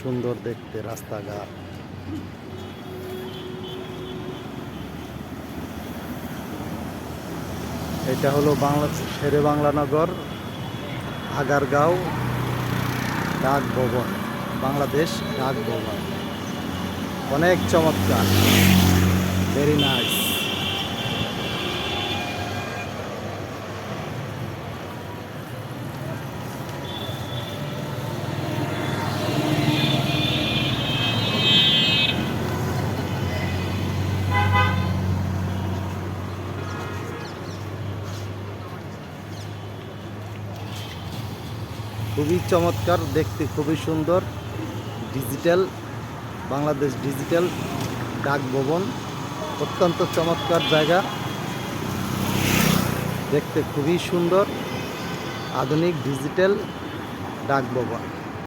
সুন্দর দেখতে রাস্তাঘাট। এটা হলো শেরে বাংলা নগর, আগারগাঁও ডাক ভবন, বাংলাদেশ ডাক ভবন। অনেক চমৎকার, ভেরি নাইস। খুবই চমৎকার দেখতে, খুবই সুন্দর। ডিজিটাল বাংলাদেশ ডিজিটাল ডাক ভবন, অত্যন্ত চমৎকার জায়গা, দেখতে খুবই সুন্দর। আধুনিক ডিজিটাল ডাক ভবন।